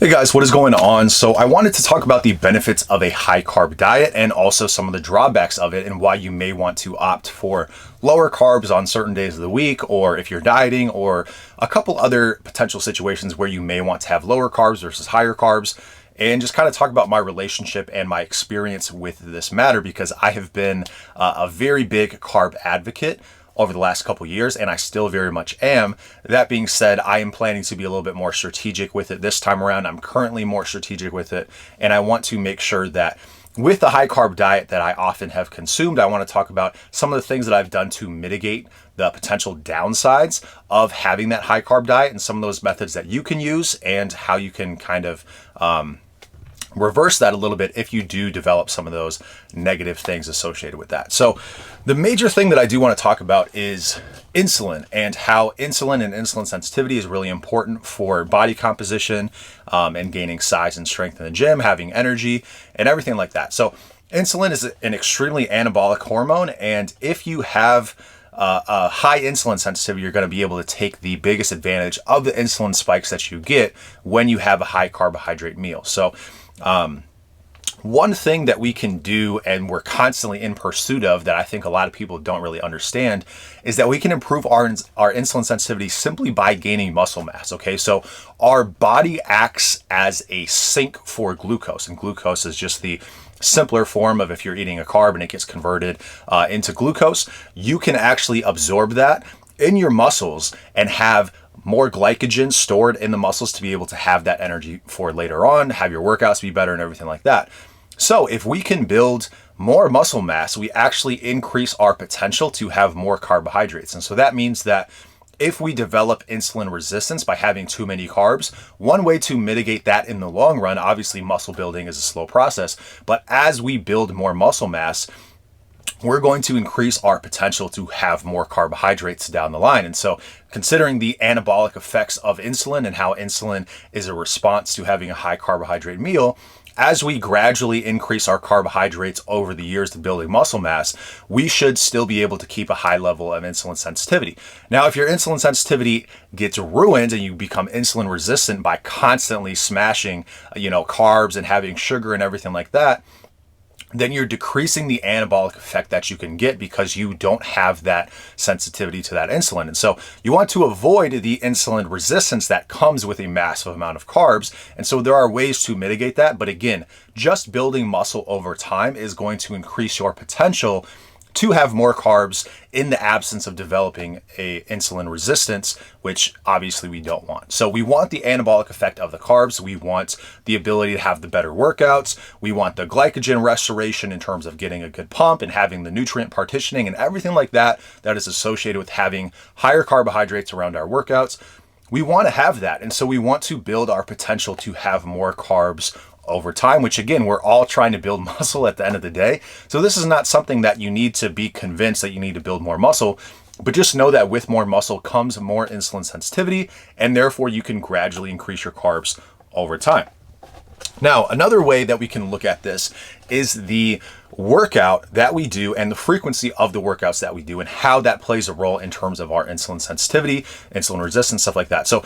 Hey guys, what is going on? So I wanted to talk about the benefits of a high carb diet and also some of the drawbacks of it and why you may want to opt for lower carbs on certain days of the week, or if you're dieting, or a couple other potential situations where you may want to have lower carbs versus higher carbs, and just kind of talk about my relationship and my experience with this matter, because I have been a very big carb advocate over the last couple years, and I still very much am. That being said, I am planning to be a little bit more strategic with it this time around. I'm currently more strategic with it, and I want to make sure that with the high carb diet that I often have consumed, I want to talk about some of the things that I've done to mitigate the potential downsides of having that high carb diet, and some of those methods that you can use and how you can kind of reverse that a little bit if you do develop some of those negative things associated with that. So the major thing that I do want to talk about is insulin, and how insulin and insulin sensitivity is really important for body composition and gaining size and strength in the gym, having energy and everything like that. So insulin is an extremely anabolic hormone, and if you have a high insulin sensitivity, you're going to be able to take the biggest advantage of the insulin spikes that you get when you have a high carbohydrate meal. So one thing that we can do, and we're constantly in pursuit of, that I think a lot of people don't really understand, is that we can improve our insulin sensitivity simply by gaining muscle mass. Okay, so our body acts as a sink for glucose, and glucose is just the simpler form of, if you're eating a carb and it gets converted into glucose, you can actually absorb that in your muscles and have more glycogen stored in the muscles to be able to have that energy for later on, have your workouts be better and everything like that. So if we can build more muscle mass, we actually increase our potential to have more carbohydrates. And so that means that if we develop insulin resistance by having too many carbs, one way to mitigate that in the long run, obviously muscle building is a slow process, but as we build more muscle mass, we're going to increase our potential to have more carbohydrates down the line. And so considering the anabolic effects of insulin and how insulin is a response to having a high carbohydrate meal, as we gradually increase our carbohydrates over the years of building muscle mass, we should still be able to keep a high level of insulin sensitivity. Now, if your insulin sensitivity gets ruined and you become insulin resistant by constantly smashing, carbs and having sugar and everything like that, then you're decreasing the anabolic effect that you can get because you don't have that sensitivity to that insulin. And so you want to avoid the insulin resistance that comes with a massive amount of carbs. And so there are ways to mitigate that. But again, just building muscle over time is going to increase your potential to have more carbs in the absence of developing a insulin resistance, which obviously we don't want. So we want the anabolic effect of the carbs. We want the ability to have the better workouts. We want the glycogen restoration in terms of getting a good pump and having the nutrient partitioning and everything like that that is associated with having higher carbohydrates around our workouts. We want to have that. And so we want to build our potential to have more carbs over time, which again, we're all trying to build muscle at the end of the day. So this is not something that you need to be convinced that you need to build more muscle, but just know that with more muscle comes more insulin sensitivity, and therefore you can gradually increase your carbs over time. Now, another way that we can look at this is the workout that we do and the frequency of the workouts that we do and how that plays a role in terms of our insulin sensitivity, insulin resistance, stuff like that. So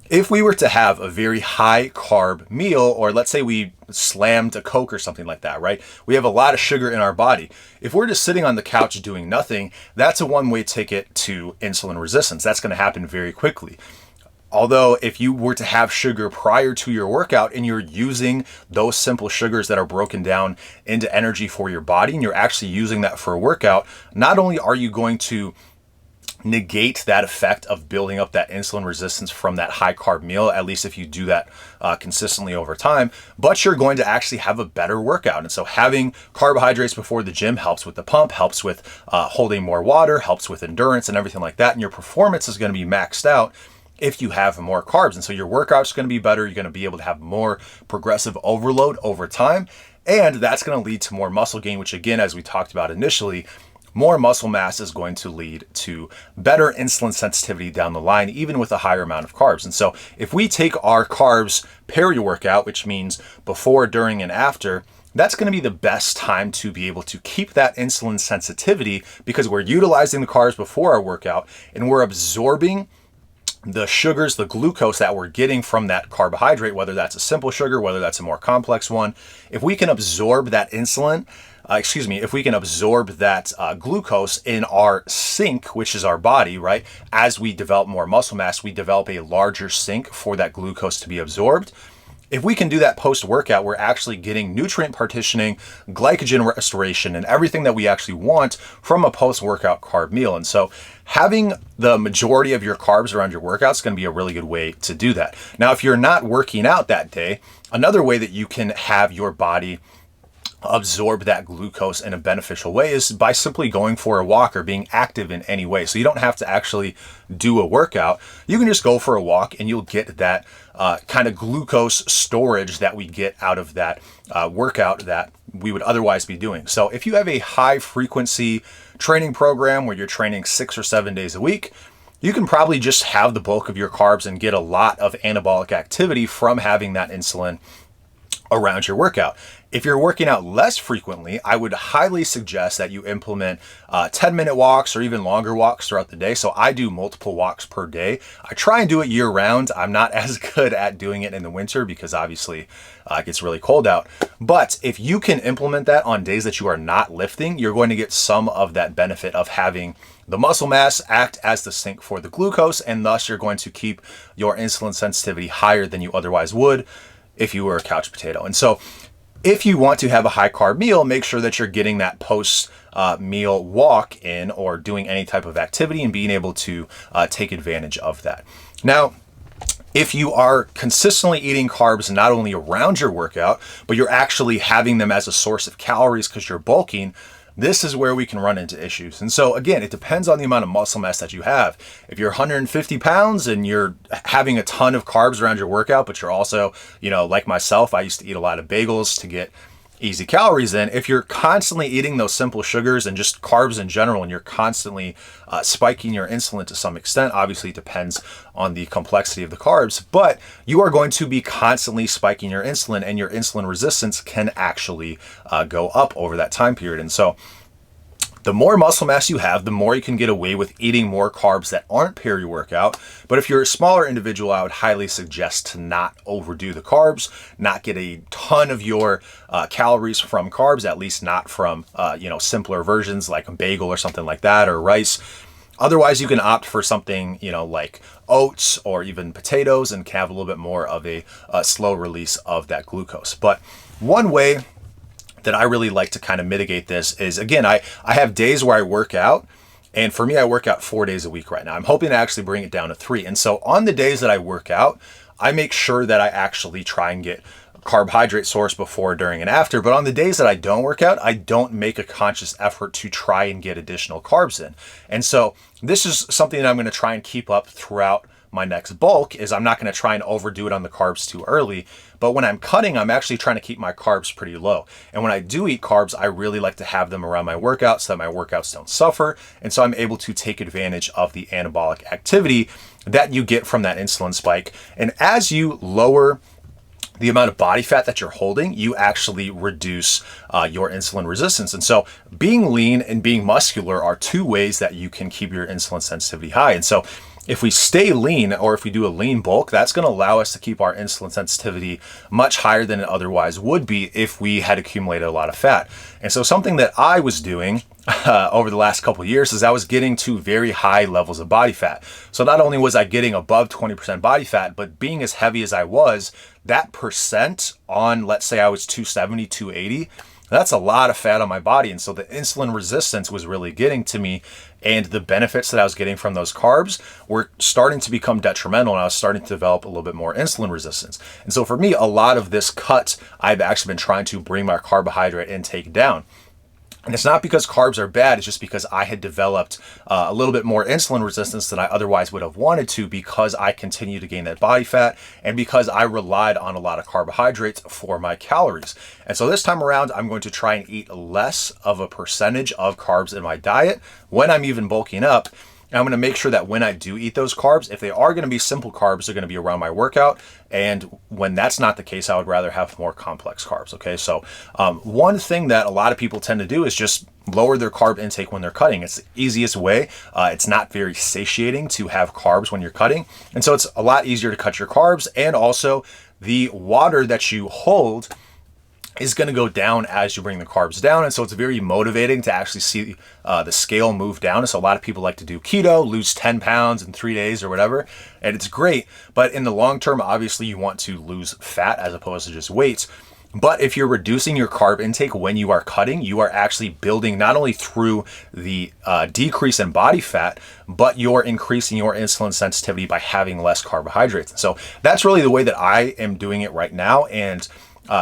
if we were to have a very high carb meal, or let's say we slammed a Coke or something like that, right? We have a lot of sugar in our body. If we're just sitting on the couch doing nothing, that's a one-way ticket to insulin resistance. That's going to happen very quickly. Although if you were to have sugar prior to your workout and you're using those simple sugars that are broken down into energy for your body, and you're actually using that for a workout, not only are you going to negate that effect of building up that insulin resistance from that high carb meal, at least if you do that consistently over time, but you're going to actually have a better workout. And so having carbohydrates before the gym helps with the pump, helps with holding more water, helps with endurance and everything like that. And your performance is going to be maxed out if you have more carbs. And so your workout's going to be better. You're going to be able to have more progressive overload over time. And that's going to lead to more muscle gain, which again, as we talked about initially, more muscle mass is going to lead to better insulin sensitivity down the line, even with a higher amount of carbs. And so if we take our carbs peri-workout, which means before, during, and after, that's going to be the best time to be able to keep that insulin sensitivity, because we're utilizing the carbs before our workout and we're absorbing the sugars, the glucose that we're getting from that carbohydrate, whether that's a simple sugar, whether that's a more complex one, if we can absorb that if we can absorb that glucose in our sink, which is our body, right? As we develop more muscle mass, we develop a larger sink for that glucose to be absorbed. If we can do that post-workout, we're actually getting nutrient partitioning, glycogen restoration, and everything that we actually want from a post-workout carb meal. And so having the majority of your carbs around your workout is going to be a really good way to do that. Now, if you're not working out that day, another way that you can have your body absorb that glucose in a beneficial way is by simply going for a walk or being active in any way. So you don't have to actually do a workout. You can just go for a walk and you'll get that kind of glucose storage that we get out of that workout that we would otherwise be doing. So if you have a high frequency training program where you're training 6 or 7 days a week, you can probably just have the bulk of your carbs and get a lot of anabolic activity from having that insulin around your workout. If you're working out less frequently, I would highly suggest that you implement 10-minute walks or even longer walks throughout the day. So I do multiple walks per day. I try and do it year round. I'm not as good at doing it in the winter because obviously it gets really cold out. But if you can implement that on days that you are not lifting, you're going to get some of that benefit of having the muscle mass act as the sink for the glucose, and thus you're going to keep your insulin sensitivity higher than you otherwise would if you were a couch potato. And so if you want to have a high carb meal, make sure that you're getting that post meal walk in or doing any type of activity and being able to take advantage of that. Now, if you are consistently eating carbs not only around your workout, but you're actually having them as a source of calories because you're bulking, this is where we can run into issues. And so again, it depends on the amount of muscle mass that you have. If you're 150 pounds and you're having a ton of carbs around your workout, but you're also, like myself, I used to eat a lot of bagels to get easy calories in. If you're constantly eating those simple sugars and just carbs in general, and you're constantly spiking your insulin to some extent, obviously it depends on the complexity of the carbs, but you are going to be constantly spiking your insulin, and your insulin resistance can actually go up over that time period. And so the more muscle mass you have, the more you can get away with eating more carbs that aren't peri-workout. But if you're a smaller individual, I would highly suggest to not overdo the carbs, not get a ton of your calories from carbs, at least not from simpler versions like a bagel or something like that, or rice. Otherwise, you can opt for something, like oats or even potatoes, and have a little bit more of a slow release of that glucose. But one way that I really like to kind of mitigate this is, again, I have days where I work out, and for me, I work out 4 days a week right now. I'm hoping to actually bring it down to 3. And so on the days that I work out, I make sure that I actually try and get a carbohydrate source before, during, and after. But on the days that I don't work out, I don't make a conscious effort to try and get additional carbs in. And so this is something that I'm going to try and keep up throughout my next bulk. Is I'm not going to try and overdo it on the carbs too early, but when I'm cutting, I'm actually trying to keep my carbs pretty low. And when I do eat carbs, I really like to have them around my workouts so that my workouts don't suffer. And so I'm able to take advantage of the anabolic activity that you get from that insulin spike. And as you lower the amount of body fat that you're holding, you actually reduce your insulin resistance. And so being lean and being muscular are two ways that you can keep your insulin sensitivity high. And so if we stay lean, or if we do a lean bulk, that's going to allow us to keep our insulin sensitivity much higher than it otherwise would be if we had accumulated a lot of fat. And so something that I was doing over the last couple of years is I was getting to very high levels of body fat. So not only was I getting above 20% body fat, but being as heavy as I was, that percent on, let's say I was 270, 280, that's a lot of fat on my body. And so the insulin resistance was really getting to me, and the benefits that I was getting from those carbs were starting to become detrimental, and I was starting to develop a little bit more insulin resistance. And so for me, a lot of this cut, I've actually been trying to bring my carbohydrate intake down. And it's not because carbs are bad, it's just because I had developed a little bit more insulin resistance than I otherwise would have wanted to, because I continue to gain that body fat and because I relied on a lot of carbohydrates for my calories. And so this time around, I'm going to try and eat less of a percentage of carbs in my diet when I'm even bulking up. And I'm going to make sure that when I do eat those carbs, if they are going to be simple carbs, they're going to be around my workout. And when that's not the case, I would rather have more complex carbs. Okay. So one thing that a lot of people tend to do is just lower their carb intake when they're cutting. It's the easiest way. It's not very satiating to have carbs when you're cutting. And so it's a lot easier to cut your carbs. And also the water that you hold is going to go down as you bring the carbs down. And so it's very motivating to actually see the scale move down. And so a lot of people like to do keto, lose 10 pounds in 3 days or whatever. And it's great. But in the long term, obviously you want to lose fat as opposed to just weight. But if you're reducing your carb intake when you are cutting, you are actually building not only through the decrease in body fat, but you're increasing your insulin sensitivity by having less carbohydrates. So that's really the way that I am doing it right now. And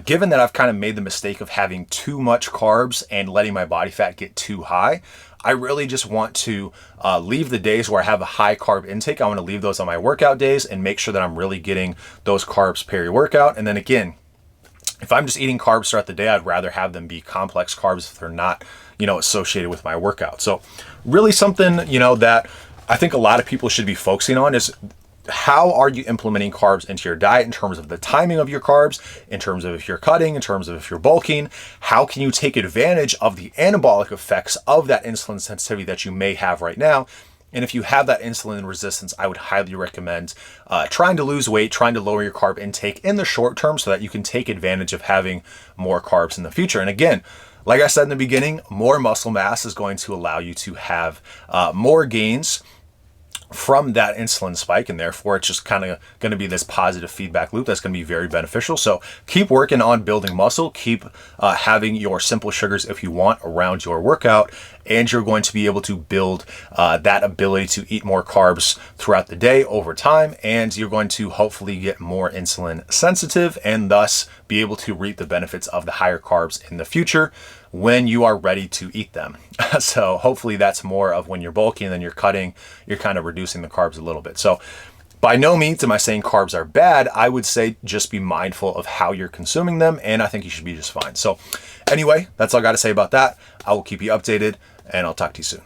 given that I've kind of made the mistake of having too much carbs and letting my body fat get too high, I really just want to leave the days where I have a high carb intake. I want to leave those on my workout days and make sure that I'm really getting those carbs peri-workout. And then again, if I'm just eating carbs throughout the day, I'd rather have them be complex carbs if they're not, associated with my workout. So really something, that I think a lot of people should be focusing on is how are you implementing carbs into your diet in terms of the timing of your carbs, in terms of if you're cutting, in terms of if you're bulking. How can you take advantage of the anabolic effects of that insulin sensitivity that you may have right now? And if you have that insulin resistance, I would highly recommend trying to lose weight, trying to lower your carb intake in the short term so that you can take advantage of having more carbs in the future. And again, like I said in the beginning, more muscle mass is going to allow you to have more gains from that insulin spike, and therefore it's just kind of going to be this positive feedback loop that's going to be very beneficial. So keep working on building muscle, keep having your simple sugars if you want around your workout, and you're going to be able to build that ability to eat more carbs throughout the day over time, and you're going to hopefully get more insulin sensitive and thus be able to reap the benefits of the higher carbs in the future when you are ready to eat them. So hopefully that's more of when you're bulking and then you're cutting, you're kind of reducing the carbs a little bit. So by no means am I saying carbs are bad. I would say just be mindful of how you're consuming them, and I think you should be just fine. So anyway, that's all I got to say about that. I will keep you updated, and I'll talk to you soon.